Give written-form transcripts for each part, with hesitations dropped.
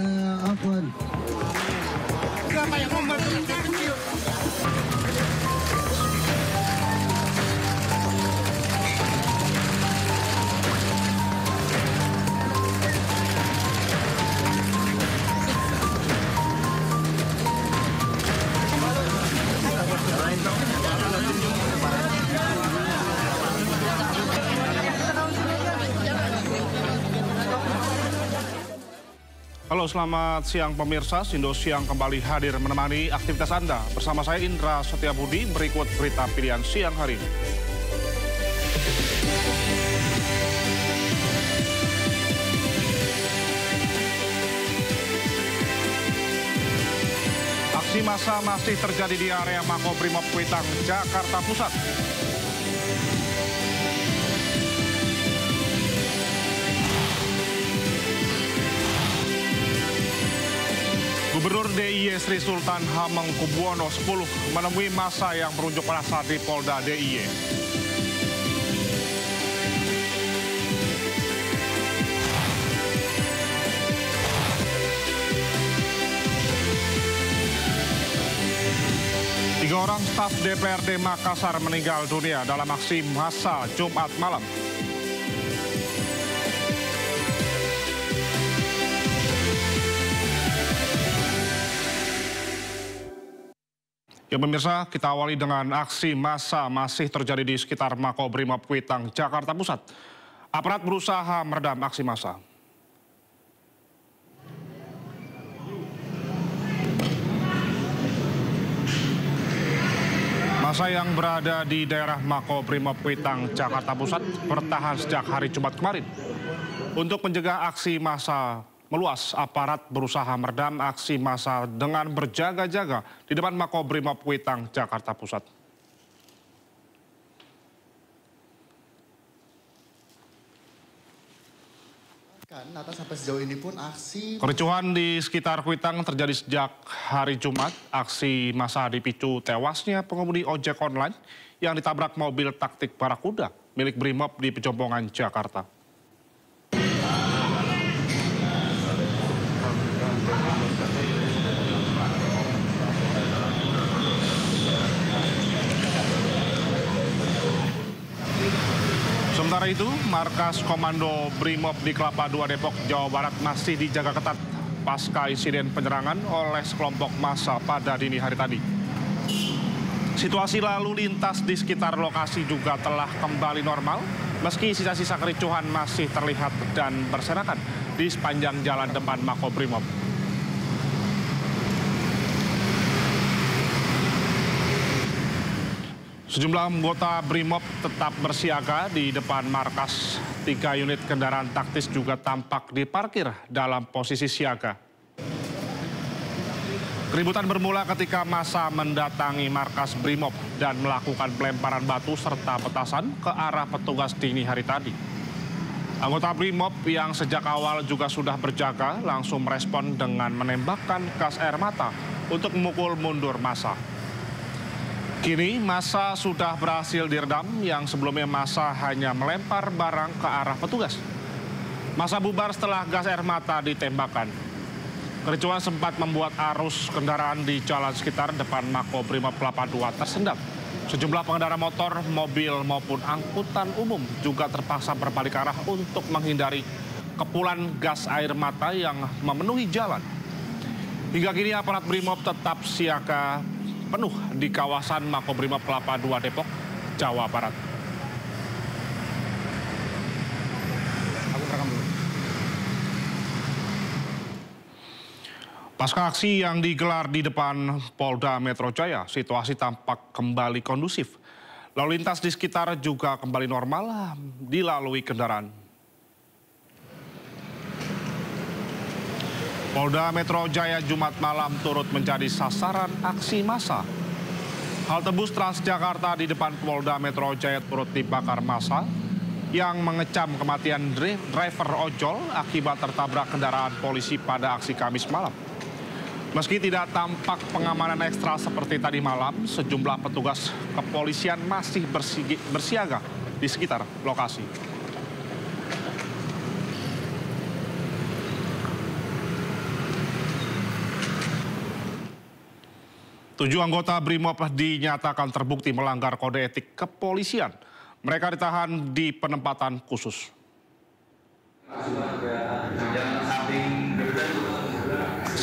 Afwan. Siapa yang membantu anak kecil? Halo, selamat siang pemirsa. Sindo Siang kembali hadir menemani aktivitas Anda. Bersama saya Indra Setiabudi, berikut berita pilihan siang hari ini. Aksi massa masih terjadi di area Makobrimob Kuitang, Jakarta Pusat. Gubernur DIY Sri Sultan Hamengkubuwono X menemui massa yang berunjuk rasa di Polda DIY. Tiga orang staf DPRD Makassar meninggal dunia dalam aksi massa Jumat malam. Ya pemirsa, kita awali dengan aksi massa masih terjadi di sekitar Makobrimob Kuitang, Jakarta Pusat. Aparat berusaha meredam aksi massa. Massa yang berada di daerah Makobrimob Kuitang, Jakarta Pusat bertahan sejak hari Jumat kemarin. Untuk mencegah aksi massa meluas, aparat berusaha meredam aksi massa dengan berjaga-jaga di depan Makobrimob Kuitang, Jakarta Pusat. Atas sampai sejauh ini pun aksi kericuhan di sekitar Kuitang terjadi sejak hari Jumat. Aksi massa dipicu tewasnya pengemudi ojek online yang ditabrak mobil taktik Barakuda milik Brimob di Pejompongan, Jakarta. Sementara itu, markas Komando Brimob di Kelapa II Depok, Jawa Barat masih dijaga ketat pasca insiden penyerangan oleh sekelompok massa pada dini hari tadi. Situasi lalu lintas di sekitar lokasi juga telah kembali normal, meski sisa-sisa kericuhan masih terlihat dan berserakan di sepanjang jalan depan Makobrimob. Sejumlah anggota Brimob tetap bersiaga di depan markas. 3 unit kendaraan taktis juga tampak diparkir dalam posisi siaga. Keributan bermula ketika massa mendatangi markas Brimob dan melakukan pelemparan batu serta petasan ke arah petugas dini hari tadi. Anggota Brimob yang sejak awal juga sudah berjaga langsung merespon dengan menembakkan gas air mata untuk memukul mundur massa. Kini massa sudah berhasil diredam, yang sebelumnya massa hanya melempar barang ke arah petugas. Massa bubar setelah gas air mata ditembakkan. Kericuhan sempat membuat arus kendaraan di jalan sekitar depan Makobrimob Kelapa II tersendat. Sejumlah pengendara motor, mobil maupun angkutan umum juga terpaksa berbalik arah untuk menghindari kepulan gas air mata yang memenuhi jalan. Hingga kini aparat Brimob tetap siaga penuh di kawasan Makobrimob Kelapa II Depok, Jawa Barat. Pasca aksi yang digelar di depan Polda Metro Jaya, situasi tampak kembali kondusif. Lalu lintas di sekitar juga kembali normal dilalui kendaraan. Polda Metro Jaya Jumat malam turut menjadi sasaran aksi massa. Halte bus Transjakarta di depan Polda Metro Jaya turut dibakar massa yang mengecam kematian driver ojol akibat tertabrak kendaraan polisi pada aksi Kamis malam. Meski tidak tampak pengamanan ekstra seperti tadi malam, sejumlah petugas kepolisian masih bersiaga di sekitar lokasi. 7 anggota BRIMOB dinyatakan terbukti melanggar kode etik kepolisian. Mereka ditahan di penempatan khusus.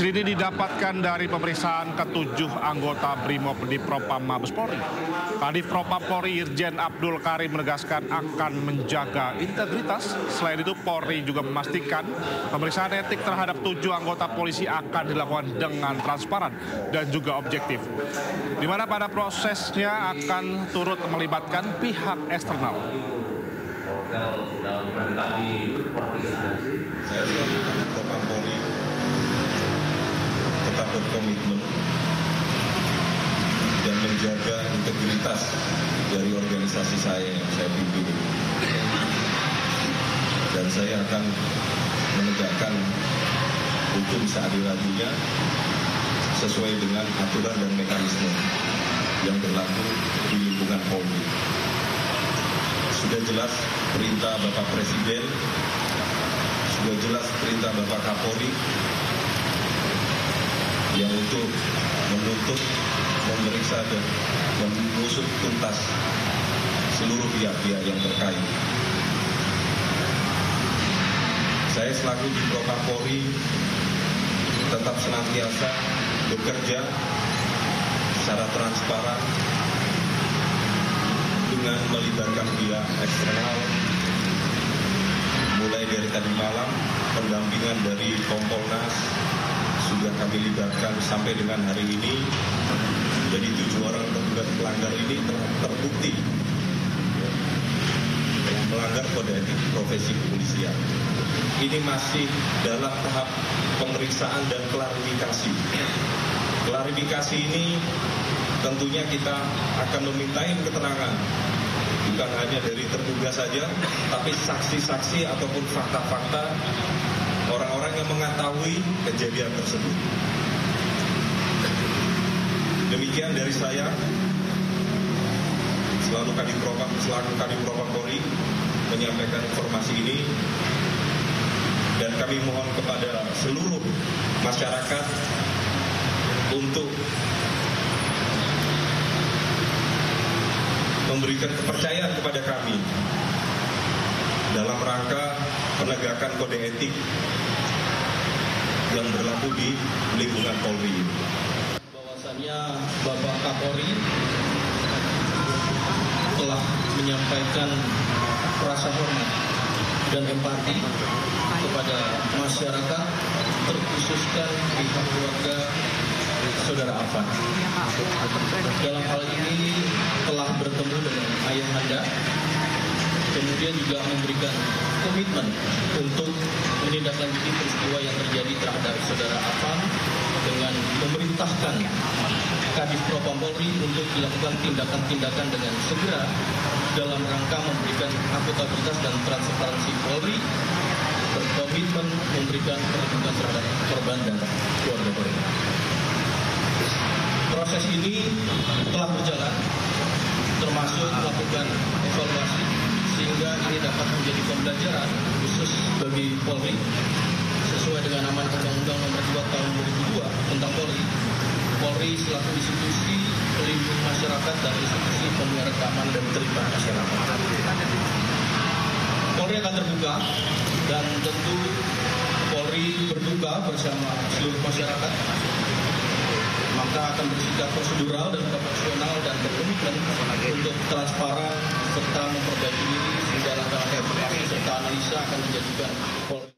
Ini didapatkan dari pemeriksaan ke-7 anggota BRIMOB di Propam Mabes Polri. Kadif Propam Polri Irjen Abdul Karim menegaskan akan menjaga integritas. Selain itu, Polri juga memastikan pemeriksaan etik terhadap 7 anggota polisi akan dilakukan dengan transparan dan juga objektif, di mana pada prosesnya akan turut melibatkan pihak eksternal. Propam Polri tetap berkomitmen dan menjaga integritas dari organisasi saya yang saya pimpin. Dan saya akan menegakkan hukum seadil-adilnya sesuai dengan aturan dan mekanisme yang berlaku di lingkungan Polri. Sudah jelas perintah Bapak Presiden, sudah jelas perintah Bapak Kapolri yang untuk menuntut, memeriksa dan mengusut tuntas seluruh pihak-pihak yang terkait. Saya selaku di Propam Polri tetap senantiasa bekerja secara transparan dengan melibatkan pihak eksternal, mulai dari tadi malam pendampingan dari Kompolnas sudah kami libatkan sampai dengan hari ini. Jadi 7 orang terduga pelanggar ini terbukti melanggar kode etik profesi kepolisian. Ini masih dalam tahap pemeriksaan dan klarifikasi. Klarifikasi ini tentunya kita akan memintain keterangan bukan hanya dari terduga saja, tapi saksi-saksi ataupun fakta-fakta orang-orang yang mengetahui kejadian tersebut. Demikian dari saya, selaku Kadif Propam Polri menyampaikan informasi ini, dan kami mohon kepada seluruh masyarakat untuk memberikan kepercayaan kepada kami dalam rangka penegakan kode etik yang berlaku di lingkungan Polri. Bahwasannya Bapak Kapolri telah menyampaikan rasa hormat dan empati kepada masyarakat, terkhususkan pihak keluarga Saudara Afan. Dalam hal ini telah bertemu dengan ayahanda, kemudian juga memberikan komitmen untuk menindaklanjuti peristiwa yang terjadi terhadap Saudara Afan dengan memerintahkan Kadif Propam Polri untuk dilakukan tindakan-tindakan dengan segera dalam rangka memberikan akuntabilitas dan transparansi Polri, berkomitmen memberikan perlindungan terhadap korban dan keluarga Polri. Proses ini telah berjalan, termasuk melakukan evaluasi, sehingga ini dapat menjadi pembelajaran khusus bagi Polri sesuai dengan amanat Undang-Undang Nomor 2 Tahun 2002 tentang Polri. Polri selaku institusi pelindung masyarakat dan institusi pemelihara keamanan dan ketertiban masyarakat. Polri akan terbuka dan tentu Polri berduka bersama seluruh masyarakat, maka akan bersikap prosedural dan proporsional dan berkomitmen untuk transparan serta memperbaiki diri sehingga langkah evaluasi serta analisa akan menjadikan Polri